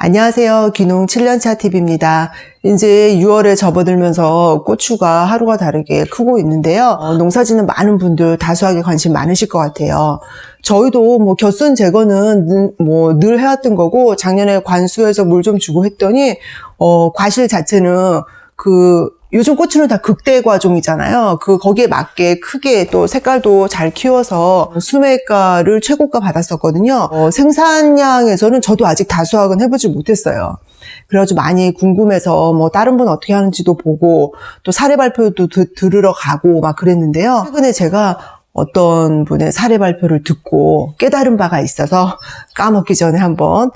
안녕하세요. 귀농 7년차 TV입니다. 이제 6월에 접어들면서 고추가 하루가 다르게 크고 있는데요. 농사짓는 많은 분들 다수하게 관심 많으실 것 같아요. 저희도 겨순 제거는 늘 해왔던 거고, 작년에 관수해서 물 좀 주고 했더니, 과실 자체는 요즘 고추는 다 극대 과종이잖아요. 거기에 맞게 크게 또 색깔도 잘 키워서 수매가를 최고가 받았었거든요. 생산량에서는 저도 아직 다수확은 해보지 못했어요. 그래가지고 많이 궁금해서 다른 분 어떻게 하는지도 보고 또 사례 발표도 들으러 가고 막 그랬는데요. 최근에 제가 어떤 분의 사례 발표를 듣고 깨달은 바가 있어서 까먹기 전에 한번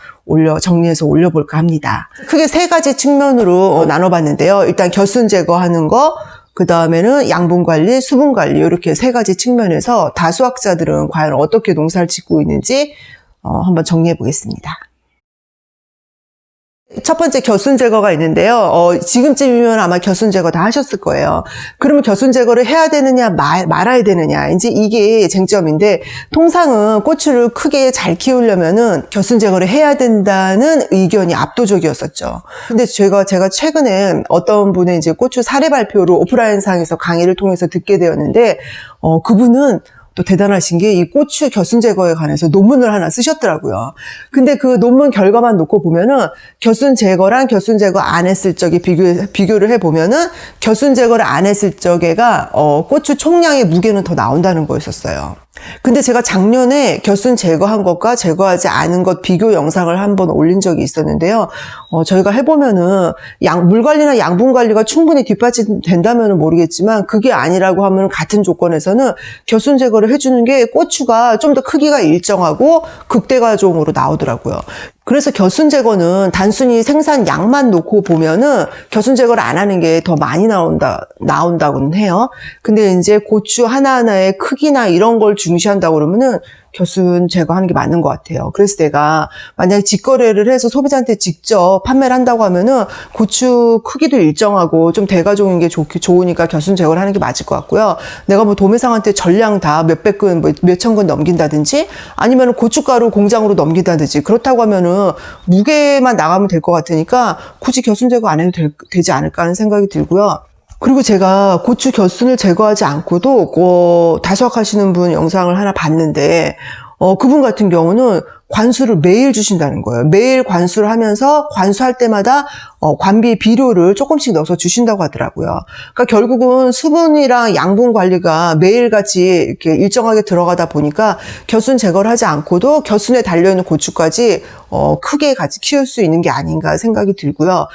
정리해서 올려볼까 합니다. 크게 세 가지 측면으로 나눠봤는데요. 일단 겨순 제거하는 거, 그 다음에는 양분 관리, 수분 관리, 이렇게 세 가지 측면에서 다수학자들은 과연 어떻게 농사를 짓고 있는지 한번 정리해 보겠습니다. 첫 번째 겨순 제거가 있는데요. 지금쯤이면 아마 겨순 제거 다 하셨을 거예요. 그러면 겨순 제거를 해야 되느냐 말아야 되느냐, 이제 이게 쟁점인데, 통상은 고추를 크게 잘 키우려면은 겨순 제거를 해야 된다는 의견이 압도적이었었죠. 근데 제가 최근에 어떤 분의 이제 고추 사례 발표를 오프라인상에서 강의를 통해서 듣게 되었는데, 그분은 또 대단하신 게 이 고추 겨순 제거에 관해서 논문을 하나 쓰셨더라고요. 근데 그 논문 결과만 놓고 보면은 겨순 제거랑 겨순 제거 안 했을 적에 비교를 해보면은 겨순 제거를 안 했을 적에가 고추 총량의 무게는 더 나온다는 거였었어요. 근데 제가 작년에 겨순 제거한 것과 제거하지 않은 것 비교 영상을 한번 올린 적이 있었는데요. 저희가 해보면은 물 관리나 양분 관리가 충분히 뒷받침된다면은 모르겠지만, 그게 아니라고 하면 같은 조건에서는 겨순 제거를 해주는 게 고추가 좀 더 크기가 일정하고 극대과종으로 나오더라고요. 그래서 겨순 제거는 단순히 생산량만 놓고 보면은 겨순 제거를 안 하는 게 더 많이 나온다고는 해요. 근데 이제 고추 하나하나의 크기나 이런 걸 중시한다고 그러면은 겨순 제거하는 게 맞는 것 같아요. 그래서 내가 만약에 직거래를 해서 소비자한테 직접 판매를 한다고 하면은 고추 크기도 일정하고 좀 대가종인 게 좋으니까 겨순 제거를 하는 게 맞을 것 같고요. 내가 도매상한테 전량 다 몇백 근, 몇천 근 넘긴다든지, 아니면 고춧가루 공장으로 넘긴다든지, 그렇다고 하면은 무게만 나가면 될 것 같으니까 굳이 겨순 제거 안 해도 되지 않을까 하는 생각이 들고요. 그리고 제가 고추 겨순을 제거하지 않고도 다수확하시는 분 영상을 하나 봤는데, 그분 같은 경우는 관수를 매일 주신다는 거예요. 매일 관수를 하면서 관수할 때마다 관비 비료를 조금씩 넣어서 주신다고 하더라고요. 그러니까 결국은 수분이랑 양분 관리가 매일같이 이렇게 일정하게 들어가다 보니까 겨순 제거를 하지 않고도 겨순에 달려있는 고추까지 크게 같이 키울 수 있는 게 아닌가 생각이 들고요.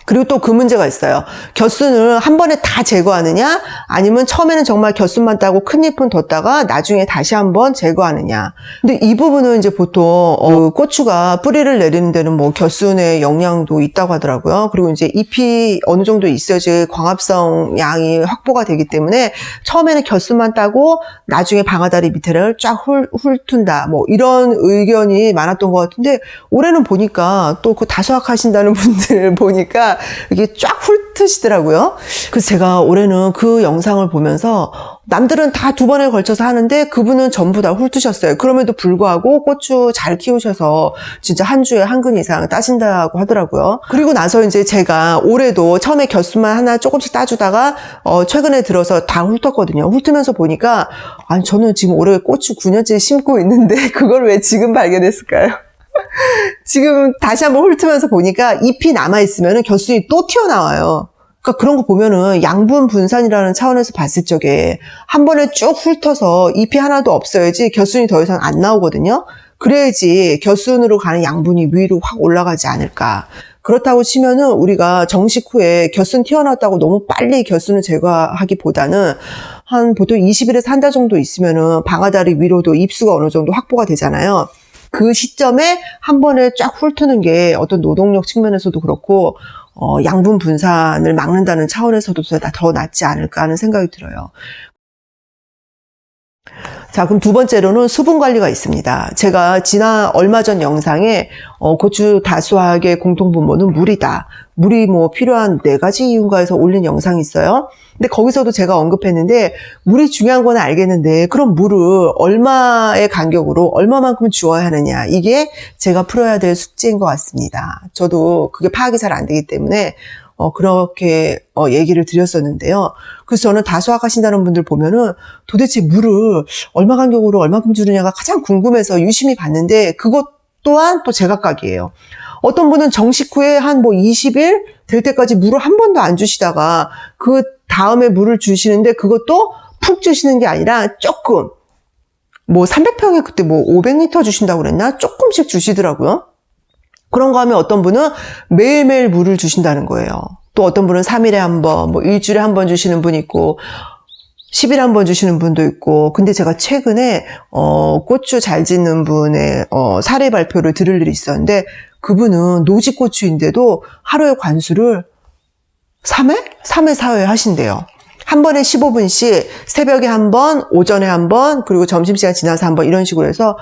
그리고 또 그 문제가 있어요. 겨순을 한 번에 다 제거하느냐, 아니면 처음에는 정말 겨순만 따고 큰 잎은 뒀다가 나중에 다시 한번 제거하느냐. 근데 이 부분은 이제 보통 고추가 뿌리를 내리는 데는 겨순의 영향도 있다고 하더라고요. 그리고 이제 잎이 어느 정도 있어야지 광합성 양이 확보가 되기 때문에 처음에는 겨순만 따고 나중에 방아다리 밑에를 쫙 훑은다, 이런 의견이 많았던 것 같은데, 올해는 보니까 또 다수확 하신다는 분들 보니까 이게 쫙 훑으시더라고요. 그래서 제가 올해는 그 영상을 보면서, 남들은 다 2번에 걸쳐서 하는데 그분은 전부 다 훑으셨어요. 그럼에도 불구하고 고추 잘 키우셔서 진짜 한 주에 한 근 이상 따신다고 하더라고요. 그리고 나서 이제 제가 올해도 처음에 겨순만 하나 조금씩 따주다가 최근에 들어서 다 훑었거든요. 훑으면서 보니까, 아니, 저는 지금 올해 고추 9년째 심고 있는데 그걸 왜 지금 발견했을까요? 지금 다시 한번 훑으면서 보니까 잎이 남아있으면 겨순이 또 튀어나와요. 그러니까 그런 거 보면은 양분 분산이라는 차원에서 봤을 적에 한 번에 쭉 훑어서 잎이 하나도 없어야지 겨순이 더 이상 안 나오거든요. 그래야지 겨순으로 가는 양분이 위로 확 올라가지 않을까. 그렇다고 치면은 우리가 정식 후에 겨순 튀어나왔다고 너무 빨리 겨순을 제거하기보다는 보통 20일에서 한 달 정도 있으면은 방아다리 위로도 잎수가 어느 정도 확보가 되잖아요. 그 시점에 한 번에 쫙 훑는 게 어떤 노동력 측면에서도 그렇고, 양분 분산을 막는다는 차원에서도 더 낫지 않을까 하는 생각이 들어요. 자, 그럼 두 번째로는 수분 관리가 있습니다. 제가 얼마 전 영상에 고추 다수학의 공통분모는 물이다. 물이 뭐 필요한 4가지 이유인가 해서 올린 영상이 있어요. 근데 거기서도 제가 언급했는데 물이 중요한 건 알겠는데 그럼 물을 얼마의 간격으로 얼마만큼 주어야 하느냐. 이게 제가 풀어야 될 숙제인 것 같습니다. 저도 그게 파악이 잘 안 되기 때문에 그렇게 얘기를 드렸었는데요. 그래서 저는 다수학 하신다는 분들 보면은 도대체 물을 얼마 간격으로 얼마큼 주느냐가 가장 궁금해서 유심히 봤는데 그것 또한 또 제각각이에요. 어떤 분은 정식 후에 한 20일 될 때까지 물을 한 번도 안 주시다가 그 다음에 물을 주시는데 그것도 푹 주시는 게 아니라 조금 300평에 그때 500리터 주신다고 그랬나? 조금씩 주시더라고요. 그런 거 하면 어떤 분은 매일매일 물을 주신다는 거예요. 또 어떤 분은 3일에 한 번, 일주일에 한 번 주시는 분이 있고 10일에 한 번 주시는 분도 있고. 근데 제가 최근에 고추 잘 짓는 분의 사례 발표를 들을 일이 있었는데 그분은 노지고추인데도 하루에 관수를 3회? 3회, 4회 하신대요. 한 번에 15분씩 새벽에 한 번, 오전에 한 번, 그리고 점심시간 지나서 한 번 이런 식으로 해서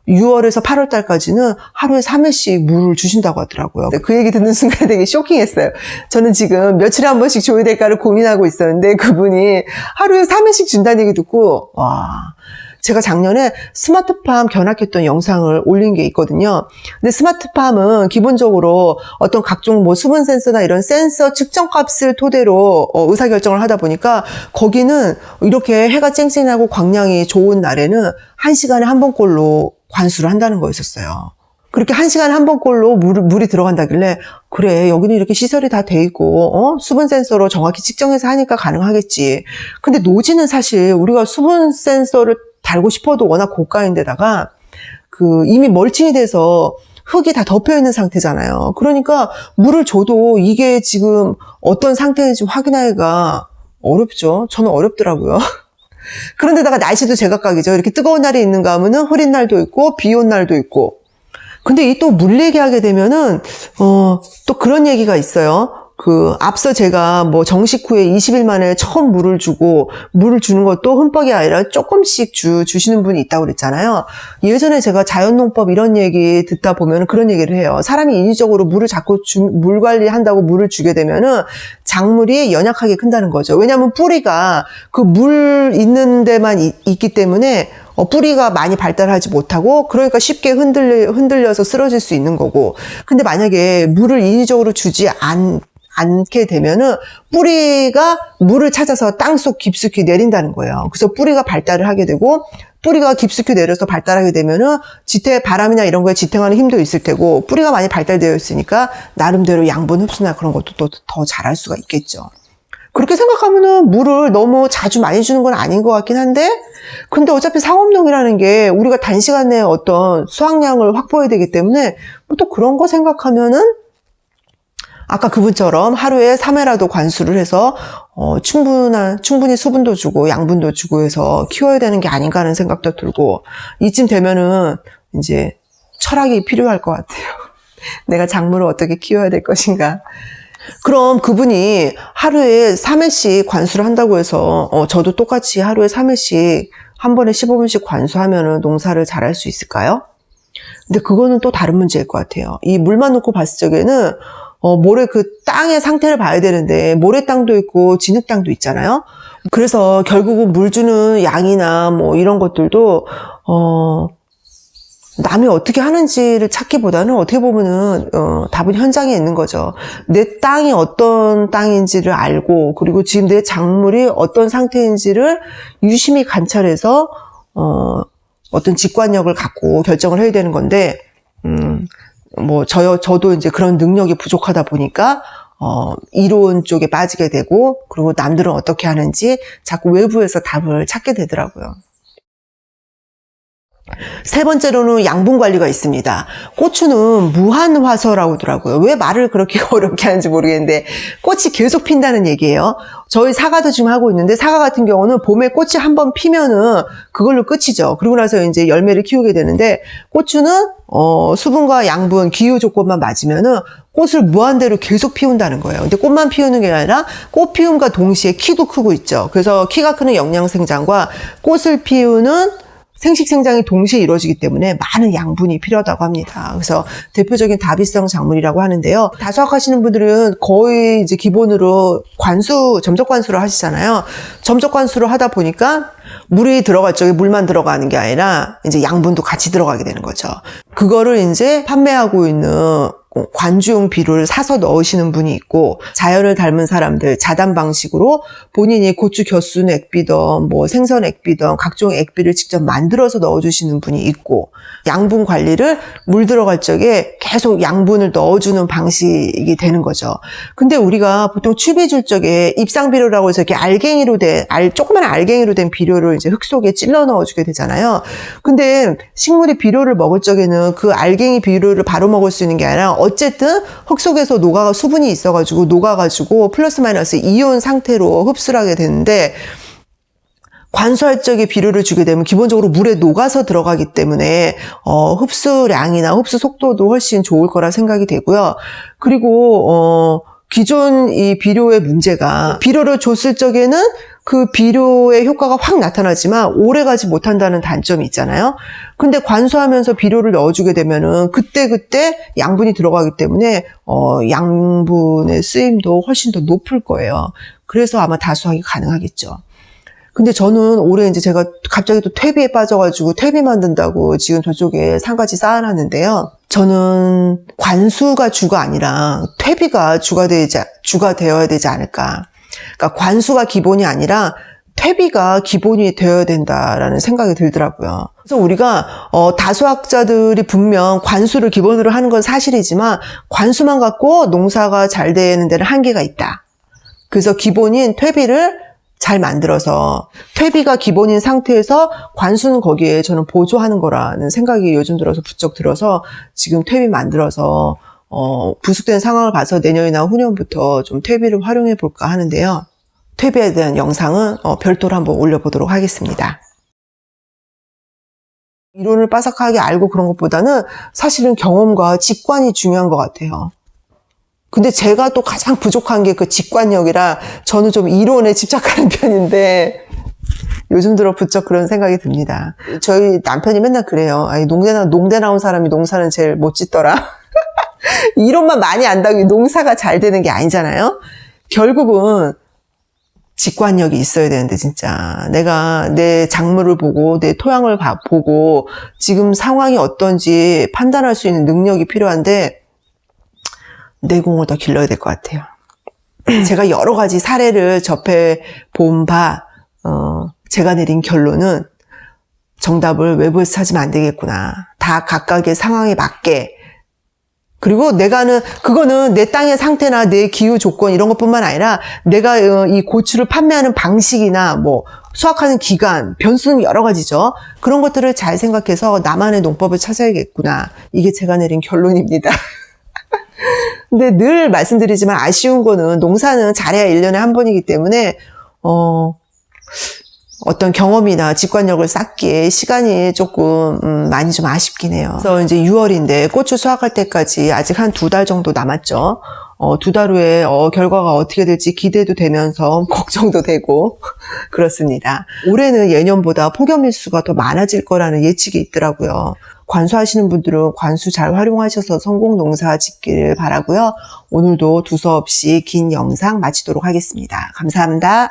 6월에서 8월 달까지는 하루에 3회씩 물을 주신다고 하더라고요. 그 얘기 듣는 순간에 되게 쇼킹했어요. 저는 지금 며칠에 한 번씩 줘야 될까를 고민하고 있었는데 그분이 하루에 3회씩 준다는 얘기 듣고 와... 제가 작년에 스마트팜 견학했던 영상을 올린 게 있거든요. 근데 스마트팜은 기본적으로 어떤 각종 수분 센서나 이런 센서 측정 값을 토대로 의사결정을 하다 보니까 거기는 이렇게 해가 쨍쨍하고 광량이 좋은 날에는 1시간에 한 번꼴로 관수를 한다는 거였었어요. 그렇게 1시간에 한 번꼴로 물이 들어간다길래 그래 여기는 이렇게 시설이 다 돼 있고 수분 센서로 정확히 측정해서 하니까 가능하겠지. 근데 노지는 사실 우리가 수분 센서를 달고 싶어도 워낙 고가인데다가 이미 멀칭이 돼서 흙이 다 덮여 있는 상태잖아요. 그러니까 물을 줘도 이게 지금 어떤 상태인지 확인하기가 어렵죠. 저는 어렵더라고요. 그런데다가 날씨도 제각각이죠. 이렇게 뜨거운 날이 있는가 하면은 흐린 날도 있고 비 온 날도 있고. 근데 이 또 물 얘기하게 되면은 또 그런 얘기가 있어요. 앞서 제가 정식 후에 20일 만에 처음 물을 주는 것도 흠뻑이 아니라 조금씩 주시는 분이 있다고 그랬잖아요. 예전에 제가 자연농법 이런 얘기 듣다 보면 그런 얘기를 해요. 사람이 인위적으로 물을 자꾸 물 관리한다고 물을 주게 되면은 작물이 연약하게 큰다는 거죠. 왜냐하면 뿌리가 그 물 있는 데만 있기 때문에 뿌리가 많이 발달하지 못하고 그러니까 쉽게 흔들려서 쓰러질 수 있는 거고. 근데 만약에 물을 인위적으로 주지 않게 되면은 뿌리가 물을 찾아서 땅속 깊숙이 내린다는 거예요. 그래서 뿌리가 발달을 하게 되고 뿌리가 깊숙이 내려서 발달하게 되면은 바람이나 이런 거에 지탱하는 힘도 있을 테고 뿌리가 많이 발달되어 있으니까 나름대로 양분 흡수나 그런 것도 또 더 잘할 수가 있겠죠. 그렇게 생각하면은 물을 너무 자주 많이 주는 건 아닌 것 같긴 한데 근데 어차피 상업농이라는 게 우리가 단시간 내에 어떤 수확량을 확보해야 되기 때문에 또 그런 거 생각하면은 아까 그분처럼 하루에 3회라도 관수를 해서 충분히 수분도 주고 양분도 주고 해서 키워야 되는 게 아닌가 하는 생각도 들고 이쯤 되면은 이제 철학이 필요할 것 같아요. 내가 작물을 어떻게 키워야 될 것인가. 그럼 그분이 하루에 3회씩 관수를 한다고 해서 저도 똑같이 하루에 3회씩 한 번에 15분씩 관수하면은 농사를 잘할 수 있을까요? 근데 그거는 또 다른 문제일 것 같아요. 이 물만 놓고 봤을 적에는 모래 땅의 상태를 봐야 되는데 모래 땅도 있고 진흙 땅도 있잖아요. 그래서 결국은 물 주는 양이나 이런 것들도 남이 어떻게 하는지를 찾기보다는 어떻게 보면은 답은 현장에 있는 거죠. 내 땅이 어떤 땅인지를 알고 그리고 지금 내 작물이 어떤 상태인지를 유심히 관찰해서 어떤 직관력을 갖고 결정을 해야 되는 건데 저도 이제 그런 능력이 부족하다 보니까, 이론 쪽에 빠지게 되고, 그리고 남들은 어떻게 하는지 자꾸 외부에서 답을 찾게 되더라고요. 세 번째로는 양분 관리가 있습니다. 고추는 무한화서라고 하더라고요. 왜 말을 그렇게 어렵게 하는지 모르겠는데 꽃이 계속 핀다는 얘기예요. 저희 사과도 지금 하고 있는데 사과 같은 경우는 봄에 꽃이 한번 피면은 그걸로 끝이죠. 그리고 나서 이제 열매를 키우게 되는데 고추는 수분과 양분, 기후 조건만 맞으면은 꽃을 무한대로 계속 피운다는 거예요. 근데 꽃만 피우는 게 아니라 꽃 피움과 동시에 키도 크고 있죠. 그래서 키가 크는 영양생장과 꽃을 피우는 생식생장이 동시에 이루어지기 때문에 많은 양분이 필요하다고 합니다. 그래서 대표적인 다비성 작물이라고 하는데요. 다수학하시는 분들은 거의 이제 기본으로 점적 관수를 하시잖아요. 점적 관수를 하다 보니까 물이 들어갈 적에 물만 들어가는 게 아니라 이제 양분도 같이 들어가게 되는 거죠. 그거를 이제 판매하고 있는 관주용 비료를 사서 넣으시는 분이 있고, 자연을 닮은 사람들 자단 방식으로 본인이 고추 겨순 액비든 뭐 생선 액비든 각종 액비를 직접 만들어서 넣어주시는 분이 있고, 양분 관리를 물 들어갈 적에 계속 양분을 넣어주는 방식이 되는 거죠. 근데 우리가 보통 추비 줄 적에 입상 비료라고 해서 이렇게 조그만 알갱이로 된 비료를 이제 흙 속에 찔러 넣어주게 되잖아요. 근데 식물이 비료를 먹을 적에는 그 알갱이 비료를 바로 먹을 수 있는 게 아니라 어쨌든 흙 속에서 수분이 있어가지고 녹아가지고 플러스 마이너스 이온 상태로 흡수를 하게 되는데, 관수할 적에 비료를 주게 되면 기본적으로 물에 녹아서 들어가기 때문에 흡수량이나 흡수 속도도 훨씬 좋을 거라 생각이 되고요. 그리고 기존 이 비료의 문제가, 비료를 줬을 적에는 그 비료의 효과가 확 나타나지만 오래가지 못한다는 단점이 있잖아요. 근데 관수하면서 비료를 넣어주게 되면은 그때그때 양분이 들어가기 때문에 양분의 쓰임도 훨씬 더 높을 거예요. 그래서 아마 다수하기 가능하겠죠. 근데 저는 올해 이제 제가 갑자기 또 퇴비에 빠져가지고 퇴비 만든다고 지금 저쪽에 산가지 쌓아놨는데요. 저는 관수가 주가 아니라 퇴비가 주가 되어야 되지 않을까. 그러니까 관수가 기본이 아니라 퇴비가 기본이 되어야 된다라는 생각이 들더라고요. 그래서 우리가 다수학자들이 분명 관수를 기본으로 하는 건 사실이지만, 관수만 갖고 농사가 잘 되는 데는 한계가 있다. 그래서 기본인 퇴비를 잘 만들어서, 퇴비가 기본인 상태에서 관수는 거기에 저는 보조하는 거라는 생각이 요즘 들어서 부쩍 들어서 지금 퇴비 만들어서 부숙된 상황을 봐서 내년이나 후년부터 좀 퇴비를 활용해 볼까 하는데요. 퇴비에 대한 영상은 별도로 한번 올려보도록 하겠습니다. 이론을 빠삭하게 알고 그런 것보다는 사실은 경험과 직관이 중요한 것 같아요. 근데 제가 또 가장 부족한 게 그 직관력이라, 저는 좀 이론에 집착하는 편인데 요즘 들어 부쩍 그런 생각이 듭니다. 저희 남편이 맨날 그래요. 아니, 농대 나온 사람이 농사는 제일 못 짓더라. 이론만 많이 안다고 농사가 잘 되는 게 아니잖아요. 결국은 직관력이 있어야 되는데, 진짜 내가 내 작물을 보고 내 토양을 보고 지금 상황이 어떤지 판단할 수 있는 능력이 필요한데, 내공을 더 길러야 될 것 같아요. 제가 여러 가지 사례를 접해 본 바, 제가 내린 결론은 정답을 외부에서 찾으면 안 되겠구나. 다 각각의 상황에 맞게. 그리고 그거는 내 땅의 상태나 내 기후 조건 이런 것뿐만 아니라 내가 이 고추를 판매하는 방식이나 뭐 수확하는 기간, 변수는 여러 가지죠. 그런 것들을 잘 생각해서 나만의 농법을 찾아야겠구나. 이게 제가 내린 결론입니다. 근데 늘 말씀드리지만 아쉬운 거는, 농사는 잘해야 1년에 한 번이기 때문에 어떤 경험이나 직관력을 쌓기에 시간이 조금 많이 좀 아쉽긴 해요. 그래서 이제 6월인데 고추 수확할 때까지 아직 한 2달 정도 남았죠. 2달 후에 결과가 어떻게 될지 기대도 되면서 걱정도 되고 그렇습니다. 올해는 예년보다 폭염 일수가 더 많아질 거라는 예측이 있더라고요. 관수하시는 분들은 관수 잘 활용하셔서 성공 농사 짓기를 바라고요. 오늘도 두서없이 긴 영상 마치도록 하겠습니다. 감사합니다.